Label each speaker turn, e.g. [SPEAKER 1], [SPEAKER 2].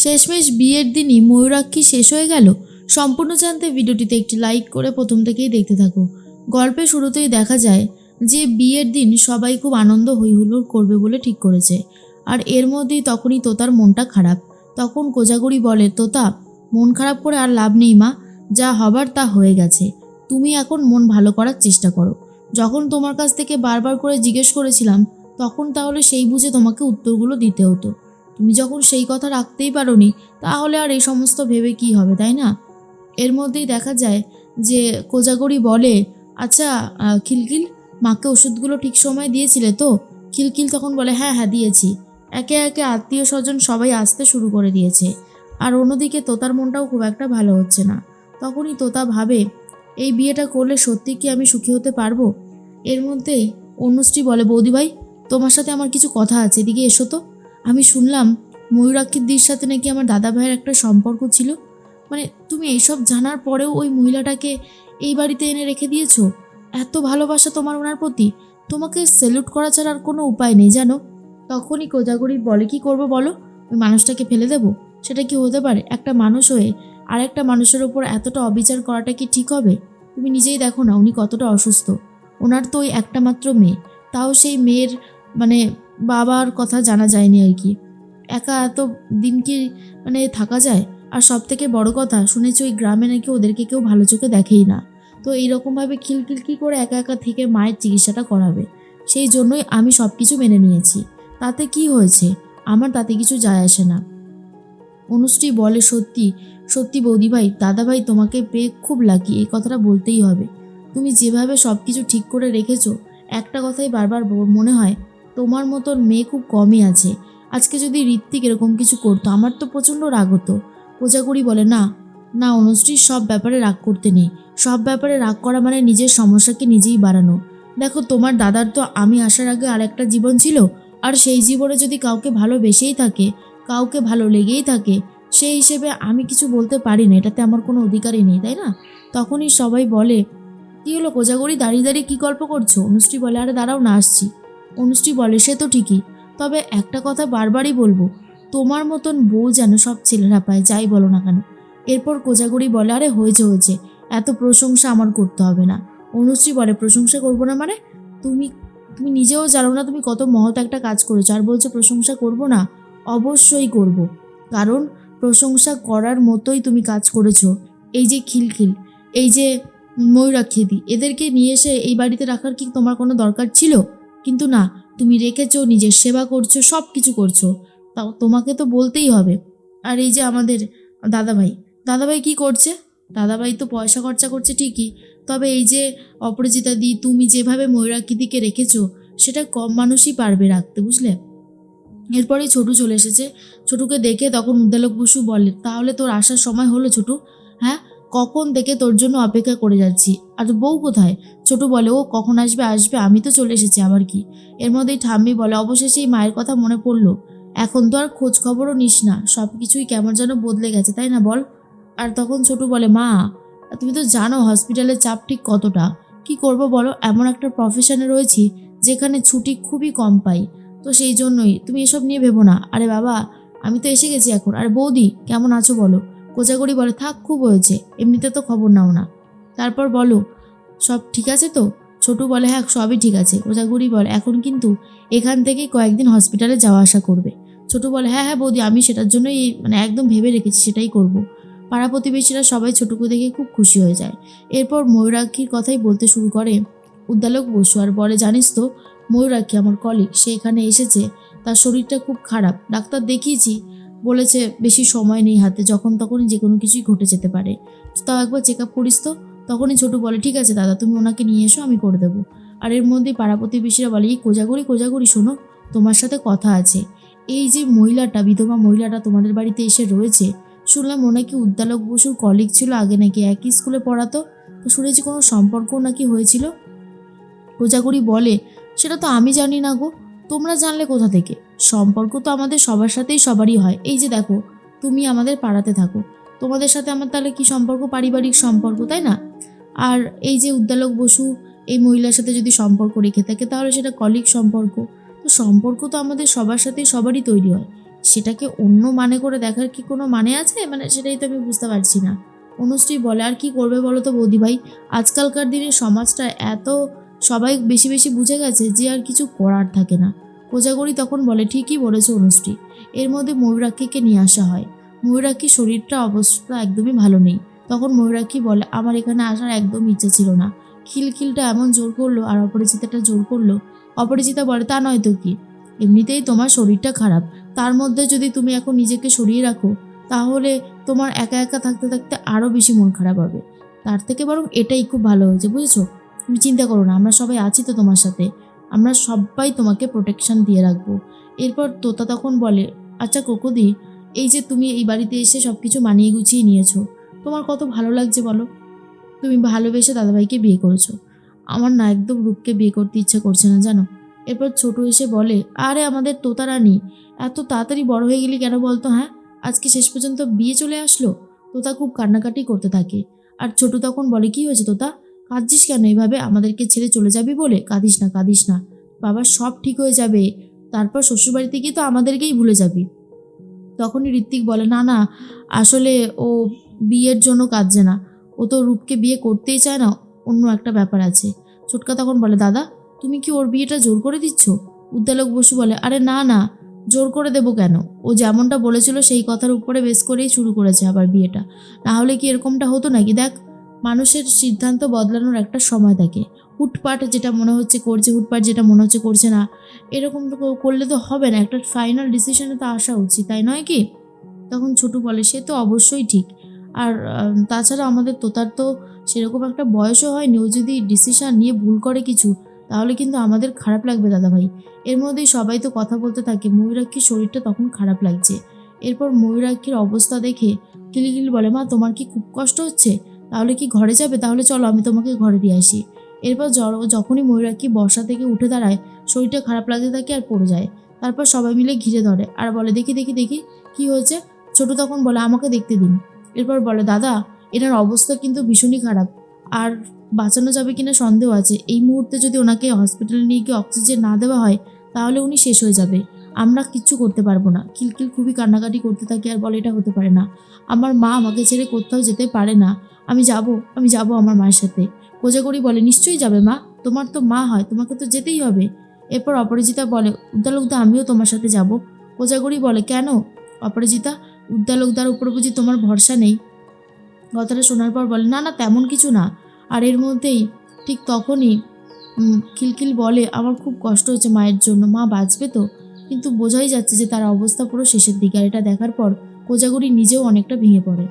[SPEAKER 1] শেষমেশ বিয়ের দিনই ময়ূরাক্ষী শেষ হয়ে গেল। সম্পূর্ণ জানতে ভিডিওটিতে একটি লাইক করে প্রথম থেকেই দেখতে থাকো। গল্পের শুরুতেই দেখা যায় যে বিয়ের দিন সবাই খুব আনন্দ হইহুল্লোড় করবে বলে ঠিক করেছে। আর এর মধ্যেই তখনই তোতার মনটা খারাপ। তখন কোজাগরি বলে, তোতা, মন খারাপ করে আর লাভ নেই মা, যা হবার তা হয়ে গেছে। তুমি এখন মন ভালো করার চেষ্টা করো। যখন তোমার কাছ থেকে বারবার করে জিজ্ঞেস করেছিলাম তখন তাহলে সেই বুঝে তোমাকে উত্তরগুলো দিতে হতো। তুমি যখন সেই কথা রাখতেই পারোনি তাহলে আর এই সমস্ত ভেবে কি হবে, তাই না? এর মধ্যেই দেখা যায় যে কোজাগরি বলে, আচ্ছা খিলখিল, মাকে ওষুধগুলো ঠিক সময় দিয়েছিলে তো? খিলখিল তখন বলে, হ্যাঁ হ্যাঁ দিয়েছি। একে একে আত্মীয় স্বজন সবাই আসতে শুরু করে দিয়েছে। আর অন্যদিকে তোতার মনটাও খুব একটা ভালো হচ্ছে না। তখনই তোতা ভাবে, এই বিয়েটা করলে সত্যি কি আমি সুখী হতে পারবো? এর মধ্যেই অনুশ্রী বলে, বৌদিভাই, তোমার সাথে আমার কিছু কথা আছে, এদিকে এসো তো। আমি শুনলাম ময়ূরাক্ষীর সাথে নাকি আমার দাদা ভাইয়ের একটা সম্পর্ক ছিল। মানে তুমি এইসব জানার পরেও ওই মহিলাটাকে এই বাড়িতে এনে রেখে দিয়েছো? এত ভালোবাসা তোমার ওনার প্রতি, তোমাকে স্যালুট করা ছাড়া আর কোনো উপায় নেই জানো। তখনই কোজাগরি বলে, কি করব বলো? ওই মানুষটাকে ফেলে দেবো? সেটা কি হতে পারে? একটা মানুষ হয়ে আরেকটা মানুষের ওপর এতটা অবিচার করাটা কি ঠিক হবে? তুমি নিজেই দেখো না উনি কতটা অসুস্থ। ওনার তো ওই একটা মাত্র মেয়ে, তাও সেই মেয়ের মানে বাবার কথা জানা যায়নি আর কি। একা এত দিন কি থাকা যায়? আর সব থেকে বড় কথা, শুনেছি ওই গ্রামে নাকি ওদেরকে কেউ ভালো চোখে দেখেই না। তো এইরকমভাবে খিলখিল কি করে একা একা থেকে মায়ের চিকিৎসাটা করাবে? সেই জন্যই আমি সব কিছু মেনে নিয়েছি। তাতে কি হয়েছে? আমার তাতে কিছু যায় আসে না। অনুশ্রী বলে, সত্যি সত্যি বৌদিভাই, দাদাভাই তোমাকে পেয়ে খুব লাকি, এই কথাটা বলতেই হবে। তুমি যেভাবে সব কিছু ঠিক করে রেখেছো, একটা কথাই বারবার মনে হয়, তোমার মতন মেয়ে খুব কমই আছে। আজকে যদি ঋত্বিক এরকম কিছু করতো আমার তো প্রচণ্ড রাগ হতো। কোজাগরি বলে, না না অনুশ্রী, সব ব্যাপারে রাগ করতে নেই। সব ব্যাপারে রাগ করা মানে নিজের সমস্যাকে নিজেই বাড়ানো। দেখো, তোমার দাদার তো আমি আসার আগে আরেকটা জীবন ছিল, আর সেই জীবনে যদি কাউকে ভালোবেসেই থাকে, কাউকে ভালো লেগেই থাকে, সেই হিসেবে আমি কিছু বলতে পারি না, এটাতে আমার কোনো অধিকারই নেই, তাই না? তখনই সবাই বলে, কী হলো কোজাগরি, দাঁড়িয়ে দাঁড়িয়ে কী গল্প করছো? অনুশ্রী বলে, আরে দাঁড়াও না, আসছি। অনুশ্রী বলে, সে তো ঠিকই, তবে একটা কথা বারবারই বলবো, তোমার মতন বউ যেন সব ছেলেরা পায়, যাই বলো না কেন। এরপর কোজাগরি বলে, আরে হয়েছে হয়েছে, এত প্রশংসা আমার করতে হবে না। অনুশ্রী বলে, প্রশংসা করবো না মানে? তুমি তুমি নিজেও জানো না তুমি কত মহৎ একটা কাজ করেছো, আর বলছো প্রশংসা করবো না? অবশ্যই করব, কারণ প্রশংসা করার মতোই তুমি কাজ করেছো। এই যে খিলখিল, এই যে ময়ূরাক্ষীদি, এদেরকে নিয়ে এসে এই বাড়িতে রাখার কি তোমার কোনো দরকার ছিল? কিন্তু না, তুমি রেখেছো, নিজের সেবা করছো, সব কিছু করছো, তাও তোমাকে তো বলতেই হবে। আর এই যে আমাদের দাদাভাই, দাদাভাই কি করছে? দাদাভাই তো পয়সা খরচা করছে ঠিকই, তবে এই যে অপরাজিতা দি, তুমি যেভাবে ময়ূরাক্ষীদিকে রেখেছো সেটা কম মানুষই পারবে রাখতে, বুঝলে? এরপরেই ছোটু চলে এসেছে। ছোটুকে দেখে তখন উদ্দালক বসু বলে, তাহলে তোর আসার সময় হলো ছোটু? হ্যাঁ, কখন থেকে তোর জন্য অপেক্ষা করে যাচ্ছি। আর বউ কোথায়? ছোটু বলে, ও কখন আসবে আসবে, আমি তো চলে এসেছি, আবার কি? এর মধ্যেই ঠাম্মি বলে, অবশেষেই মায়ের কথা মনে পড়লো। এখন তো আর খোঁজ খবরও নিস না, সব কিছুই কেমন যেন বদলে গেছে, তাই না বল? আর তখন ছোটু বলে, মা তুমি তো জানো হসপিটালের চাপ ঠিক কতটা। কি করব বলো, এমন একটা প্রফেশনে রয়েছি যেখানে ছুটি খুবই কম পাই। তো সেই জন্যই তুমি এসব নিয়ে ভেবো না। আরে বাবা, আমি তো এসে গেছি এখন। আর বৌদি কেমন আছো বলো? কোজাগরি বলে, থাক, খুব হয়েছে, এমনিতে তো খবর নাও না। তারপর বলো, সব ঠিক আছে তো? ছোটু বলে, হ্যাঁ সবই ঠিক আছে। কোজাগরি বলে, এখন কিন্তু এখান থেকেই কয়েকদিন হসপিটালে যাওয়া আসা করবে। ছোটু বলে, হ্যাঁ হ্যাঁ বৌদি, আমি সেটার জন্যই একদম ভেবে রেখেছি, সেটাই করব। পাড়া প্রতিবেশীরা সবাই ছোটুকে দেখে খুব খুশি হয়ে যায়। এরপর ময়ূরাক্ষীর কথাই বলতে শুরু করে উদ্দালক বসু, আর বলে, জানিস তো ময়ূরাক্ষী আমার কলিগ, সে এখানে এসেছে, তার শরীরটা খুব খারাপ, ডাক্তার দেখিয়েছি, বলেছে বেশি সময় নেই হাতে, যখন তখনই যে কোনো কিছুই ঘটে যেতে পারে, তাও একবার চেক আপ করিস তো। তখনই ছোটু বলে, ঠিক আছে দাদা, তুমি ওনাকে নিয়ে এসো, আমি করে দেবো। আর এর মধ্যেই পাড়া প্রতিবেশীরা বলে, এই কোজাগরি কোজাগরি শোনো, তোমার সাথে কথা আছে। এই যে মহিলাটা, বিধবা মহিলাটা তোমাদের বাড়িতে এসে রয়েছে, শুনলাম ও নাকি উদ্দালক বসুর কলিগ ছিল, আগে নাকি একই স্কুলে পড়াতো, তো শুনেছি কোনো সম্পর্কও নাকি হয়েছিল। কোজাগরি বলে, সেটা তো আমি জানি না গো, তোমরা জানলে কোথা থেকে? সম্পর্ক তো আমাদের সবার সাথেই সবারই হয়। এই যে দেখো, তুমি আমাদের পাড়াতে থাকো, তোমাদের সাথে আমার তাহলে কি সম্পর্ক? পারিবারিক সম্পর্ক, তাই না? আর এই যে উদ্দালক বসু এই মহিলার সাথে যদি সম্পর্ক রেখে থাকে তাহলে সেটা কলিগ সম্পর্ক। তো সম্পর্ক তো আমাদের সবার সাথেই সবারই তৈরি হয়, সেটাকে অন্য মানে করে দেখার কি কোনো মানে আছে? মানে সেটাই তো আমি বুঝতে পারছি না। অনুশ্রী বলে, আর কি করবে বলো তো বৌদিভাই? আজকালকার দিনে সমাজটা এত সবাই বেশি বেশি বুঝে গেছে যে আর কিছু করার থাকে না। কোজাগরী তখন বলে, ঠিকই বলেছো অনুশ্রী। এর মধ্যে ময়ূরাক্ষীকে নিয়ে আসা হয়। ময়ূরাক্ষীর শরীরটা অবস্থা একদমই ভালো নেই। তখন ময়ূরাক্ষী বলে, আমার এখানে আসার একদম ইচ্ছে ছিল না। খিলখিলটা এমন জোর করলো আর অপরিচিতাটা জোর করলো। অপরিচিতা বলে, তা নয় তো কি, এমনিতেই তোমার শরীরটা খারাপ, তার মধ্যে যদি তুমি এখন নিজেকে সরিয়ে রাখো তাহলে তোমার একা একা থাকতে থাকতে আরও বেশি মন খারাপ হবে। তার থেকে বরং এটাই খুব ভালো হয়েছে, বুঝেছো? তুমি চিন্তা করো না, আমরা সবাই আছি তো তোমার সাথে, আমরা সবাই তোমাকে প্রোটেকশন দিয়ে রাখবো। এরপর তোতা তখন বলে, আচ্ছা কোকোদি, এই যে তুমি এই বাড়িতে এসে সব কিছু মানিয়ে গুছিয়ে নিয়েছো, তোমার কত ভালো লাগছে বলো? তুমি ভালোবেসে দাদাভাইকে বিয়ে করেছো। আমার না একদম রূপকে বিয়ে করতে ইচ্ছে করছে না, জানো? এরপর ছোট এসে বলে, আরে আমাদের তোতা রানী, এত তাড়াতাড়ি বড় হয়ে গেলি কেন বলতো? হ্যাঁ, আজকে শেষ পর্যন্ত বিয়ে চলে আসলো। তোতা খুব কান্নাকাটি করতে থাকে। আর ছোট তখন বলে, কি হয়েছে তোতা, কাঁদছিস কেন এইভাবে? আমাদেরকে ছেড়ে চলে যাবি বলে? কাঁদিস না, কাঁদিস না, বাবা, সব ঠিক হয়ে যাবে। তারপর শ্বশুরবাড়িতে গিয়ে তো আমাদেরকেই ভুলে যাবি। তখনই ঋত্বিক বলে, না না, আসলে ও বিয়ের জন্য কাঁদছে না, ও তো রূপকে বিয়ে করতেই চায় না, অন্য একটা ব্যাপার আছে। ছোটকা তখন বলে, দাদা, তুমি কি ওর বিয়েটা জোর করে দিচ্ছ? উদ্দালক বসু বলে, আরে না না, জোর করে দেবো কেন? ও যেমনটা বলেছিল সেই কথার উপরে বেস করেই শুরু করেছে আবার বিয়েটা। না হলে কি এরকমটা হতো নাকি? দেখ, মানুষের সিদ্ধান্ত বদলানোর একটা সময় থাকে। হুটপাট যেটা মনে হচ্ছে করছে, হুটপাট যেটা মনে হচ্ছে করছে না, এরকম তো করলে তো হবে না, একটা ফাইনাল ডিসিশনে তো আসা উচিত, তাই নয় কি? তখন ছোটু বলে, সে তো অবশ্যই ঠিক। আর তাছাড়া আমাদের তোতার তো সেরকম একটা বয়সও হয়নি, ও যদি ডিসিশন নিয়ে ভুল করে কিছু, তাহলে কিন্তু আমাদের খারাপ লাগবে দাদাভাই। এর মধ্যেই সবাই তো কথা বলতে থাকে, ময়ূরাক্ষীর শরীরটা তখন খারাপ লাগছে। এরপর ময়ূরাক্ষীর অবস্থা দেখে কিলিকিলি বলে, মা তোমার কি খুব কষ্ট হচ্ছে? তাহলে কি ঘরে যাবে? তাহলে চলো আমি তোমাকে ঘরে দিয়ে আসি। এরপর যখনই ময়ূরাক্ষী বর্ষা থেকে উঠে দাঁড়ায়, শরীরটা খারাপ লাগতে থাকে আর পড়ে যায়। তারপর সবাই মিলে ঘিরে ধরে আর বলে, দেখি দেখি দেখি কি হয়েছে? ছোট তখন বলে, আমাকে দেখতে দিন। এরপর বলে, দাদা, এনার অবস্থা কিন্তু ভীষণই খারাপ, আর বাঁচানো যাবে কিনা সন্দেহ আছে। এই মুহূর্তে যদি ওনাকে হসপিটালে নিয়ে গিয়ে অক্সিজেন না দেওয়া হয় তাহলে উনি শেষ হয়ে যাবে, আমরা কিচ্ছু করতে পারবো না। কিলকিল খুবই কান্নাকাটি করতে থাকে আর বলে, এটা হতে পারে না, আমার মা আমাকে ছেড়ে কোথাও যেতে পারে না, আমি যাব আমার মায়ের সাথে। কোজাগরি বলে, নিশ্চয়ই যাবে মা, তোমার তো মা হয়, তোমাকে তো যেতেই হবে। এরপর অপরাজিতা বলে, উদ্দালকদা, আমিও তোমার সাথে যাব। কোজাগরি বলে, কেন অপরাজিতা, উদ্দালকদার উপর বুঝি তোমার ভরসা নেই? কথাটা শোনার পর বলে, না না, তেমন কিছু না। আর এর মধ্যেই ঠিক তখনই খিলখিল বলে, আমার খুব কষ্ট হচ্ছে মায়ের জন্য, মা বাঁচবে তো? কিন্তু বোঝাই যাচ্ছে যে তার অবস্থা পুরো শেষের দিকে। আর এটা দেখার পর কোজাগরি নিজেও অনেকটা ভেঙে পড়ে।